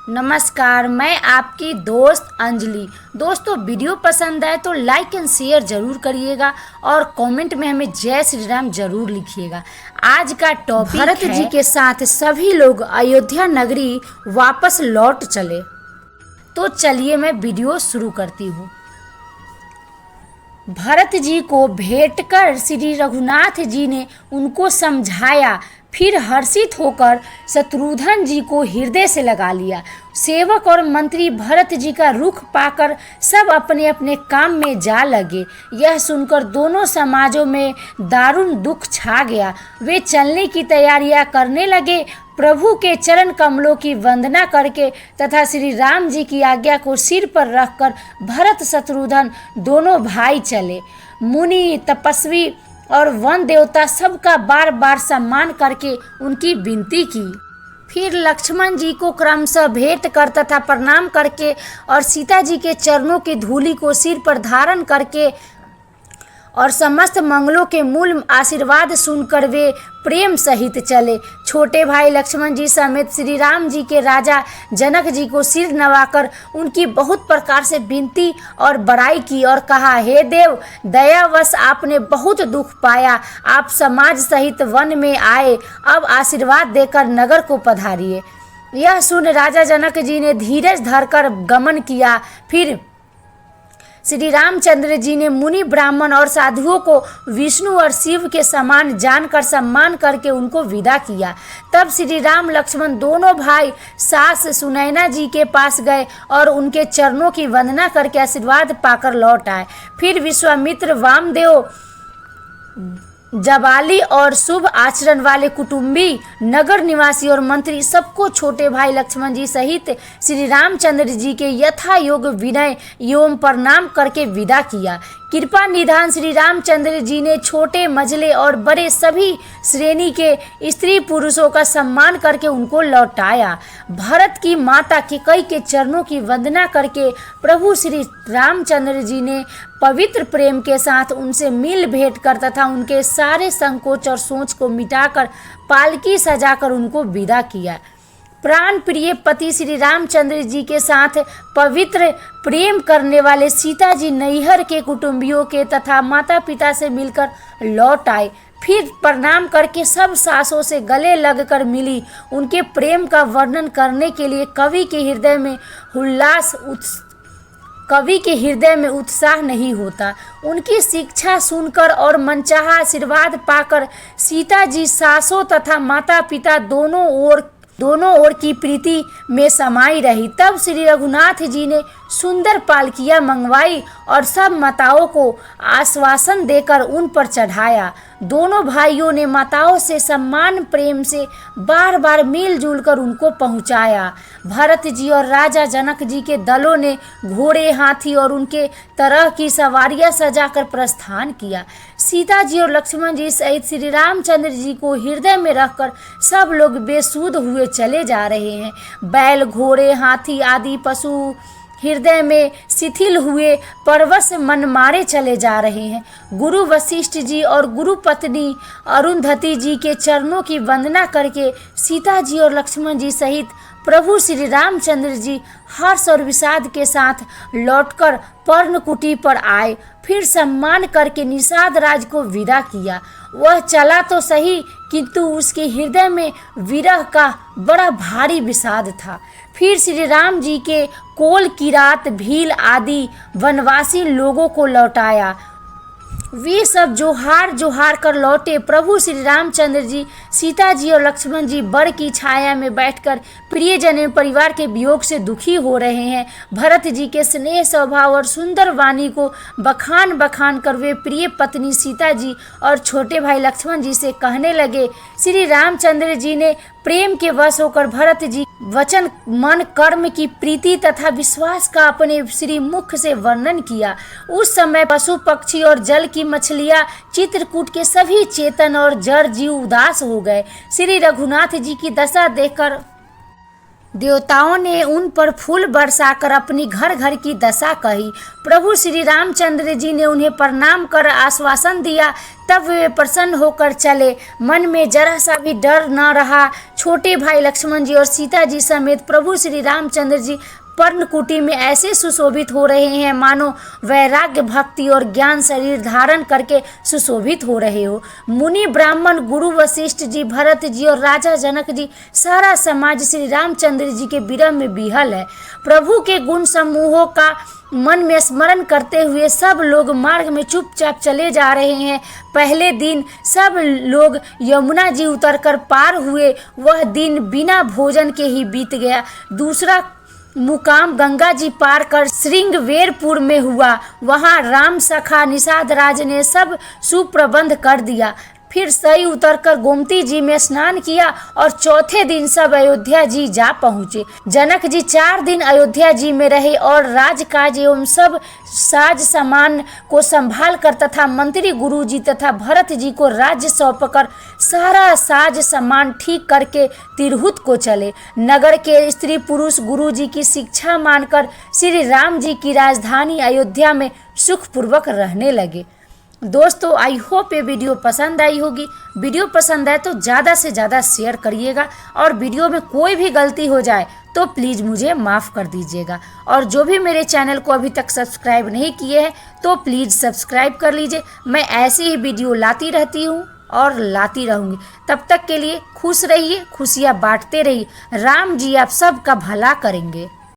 नमस्कार, मैं आपकी दोस्त अंजलि। दोस्तों, वीडियो पसंद आए तो लाइक एंड शेयर ज़रूर करिएगा और कमेंट में हमें जय श्री राम ज़रूर लिखिएगा। आज का टॉपिक भरत जी के साथ सभी लोग अयोध्या नगरी वापस लौट चले। तो चलिए मैं वीडियो शुरू करती हूँ। भरत जी को भेंट कर श्री रघुनाथ जी ने उनको समझाया, फिर हर्षित होकर शत्रुघ्न जी को हृदय से लगा लिया। सेवक और मंत्री भरत जी का रुख पाकर सब अपने अपने काम में जा लगे। यह सुनकर दोनों समाजों में दारुण दुख छा गया। वे चलने की तैयारियां करने लगे। प्रभु के चरण कमलों की वंदना करके तथा श्री राम जी की आज्ञा को सिर पर रखकर भरत शत्रुघ्न दोनों भाई चले। मुनि, तपस्वी और वन देवता सबका बार बार सम्मान करके उनकी विनती की। फिर लक्ष्मण जी को क्रमशः भेंट कर तथा प्रणाम करके और सीता जी के चरणों की धूलि को सिर पर धारण करके और समस्त मंगलों के मूल आशीर्वाद सुनकर वे प्रेम सहित चले। छोटे भाई लक्ष्मण जी समेत श्री राम जी के राजा जनक जी को सिर नवाकर उनकी बहुत प्रकार से विनती और बड़ाई की और कहा, हे देव, दयावश आपने बहुत दुख पाया। आप समाज सहित वन में आए, अब आशीर्वाद देकर नगर को पधारिए। यह सुन राजा जनक जी ने धीरज धरकर गमन किया। फिर श्री रामचंद्र जी ने मुनि, ब्राह्मण और साधुओं को विष्णु और शिव के समान जानकर सम्मान करके उनको विदा किया। तब श्री राम लक्ष्मण दोनों भाई सास सुनैना जी के पास गए और उनके चरणों की वंदना करके आशीर्वाद पाकर लौट आए। फिर विश्वामित्र, वामदेव, जबाली और शुभ आचरण वाले कुटुंबी, नगर निवासी और मंत्री सबको छोटे भाई लक्ष्मण जी सहित श्री रामचंद्र जी के यथा योग विनय एवं प्रणाम करके विदा किया। कृपा निधान श्री रामचंद्र जी ने छोटे, मझले और बड़े सभी श्रेणी के स्त्री पुरुषों का सम्मान करके उनको लौटाया। भरत की माता कैकेयी के चरणों की वंदना करके प्रभु श्री रामचंद्र जी ने पवित्र प्रेम के साथ उनसे मिल भेंट कर तथा उनके सारे संकोच और सोच को मिटाकर पालकी सजाकर उनको विदा किया। प्राण प्रिय पति श्री रामचंद्र जी के साथ पवित्र प्रेम करने वाले सीता जी नैहर के कुटुंबियों के तथा माता पिता से मिलकर लौट आए। फिर प्रणाम करके सब सासों से गले लगकर मिली। उनके प्रेम का वर्णन करने के लिए कवि के हृदय में उत्साह नहीं होता। उनकी शिक्षा सुनकर और मनचाहा आशीर्वाद पाकर सीता जी सासों तथा माता पिता दोनों ओर की प्रीति में समाई रही। तब श्री रघुनाथ जी ने सुंदर पालकियां मंगवाई और सब माताओं को आश्वासन देकर उन पर चढ़ाया। दोनों भाइयों ने माताओं से सम्मान प्रेम से बार बार मिलजुल कर उनको पहुंचाया। भरत जी और राजा जनक जी के दलों ने घोड़े, हाथी और उनके तरह की सवारियां सजाकर प्रस्थान किया। सीता जी और लक्ष्मण जी सहित श्री रामचंद्र जी को हृदय में रखकर सब लोग बेसुध हुए चले जा रहे हैं। बैल, घोड़े, हाथी आदि पशु हृदय में शिथिल हुए परवश मन मारे चले जा रहे हैं। गुरु वशिष्ठ जी और गुरु पत्नी अरुंधति जी के चरणों की वंदना करके सीता जी और लक्ष्मण जी सहित प्रभु श्री रामचंद्र जी हर्ष और विषाद के साथ लौटकर पर्णकुटी पर आए। फिर सम्मान करके निषाद राज को विदा किया। वह चला तो सही, किंतु उसके हृदय में विरह का बड़ा भारी विषाद था। फिर श्री राम जी के कोल, किरात, भील आदि वनवासी लोगों को लौटाया। वे सब जोहार कर लौटे। प्रभु श्री रामचंद्र जी, सीता जी और लक्ष्मण जी बड़ की छाया में बैठकर प्रियजन एवं परिवार के वियोग से दुखी हो रहे हैं। भरत जी के स्नेह स्वभाव और सुंदर वाणी को बखान कर वे प्रिय पत्नी सीता जी और छोटे भाई लक्ष्मण जी से कहने लगे। श्री रामचंद्र जी ने प्रेम के वश होकर भरत जी वचन, मन, कर्म की प्रीति तथा विश्वास का अपने श्री मुख से वर्णन किया। उस समय पशु, पक्षी और जल की मछलियां, चित्रकूट के सभी चेतन और जड़ जीव उदास हो गए। श्री रघुनाथ जी की दशा देखकर देवताओं ने उन पर फूल बरसाकर अपनी घर घर की दशा कही। प्रभु श्री रामचंद्र जी ने उन्हें प्रणाम कर आश्वासन दिया। तब वे प्रसन्न होकर चले। मन में जरा सा भी डर न रहा। छोटे भाई लक्ष्मण जी और सीता जी समेत प्रभु श्री रामचंद्र जी पर्णकुटी में ऐसे सुशोभित हो रहे हैं मानो वैराग्य, भक्ति और ज्ञान शरीर धारण करके सुशोभित हो रहे हो। मुनि, ब्राह्मण, गुरु वशिष्ठ जी, भरत जी और राजा जनक जी, सारा समाज श्री रामचंद्र जी के विरह में विहल है। प्रभु के गुण समूहों का मन में स्मरण करते हुए सब लोग मार्ग में चुपचाप चले जा रहे हैं। पहले दिन सब लोग यमुना जी उतरकर पार हुए। वह दिन बिना भोजन के ही बीत गया। दूसरा मुकाम गंगा जी पार कर श्रृंगवेरपुर में हुआ। वहां राम सखा निषाद राज ने सब सुप्रबंध कर दिया। फिर सई उतरकर गोमती जी में स्नान किया और चौथे दिन सब अयोध्या जी जा पहुँचे। जनक जी 4 दिन अयोध्या जी में रहे और राजकाज एवं सब साज सामान को संभाल कर तथा मंत्री गुरु जी तथा भरत जी को राज्य सौंपकर सारा साज सामान ठीक करके तिरहुत को चले। नगर के स्त्री पुरुष गुरु जी की शिक्षा मानकर श्री राम जी की राजधानी अयोध्या में सुखपूर्वक रहने लगे। दोस्तों, आई होप ये वीडियो पसंद आई होगी। वीडियो पसंद आए तो ज़्यादा से ज़्यादा शेयर करिएगा और वीडियो में कोई भी गलती हो जाए तो प्लीज़ मुझे माफ़ कर दीजिएगा। और जो भी मेरे चैनल को अभी तक सब्सक्राइब नहीं किए हैं तो प्लीज़ सब्सक्राइब कर लीजिए। मैं ऐसी ही वीडियो लाती रहती हूँ और लाती रहूँगी। तब तक के लिए खुश रहिए, खुशियाँ बांटते रहिए। राम जी आप सबका भला करेंगे।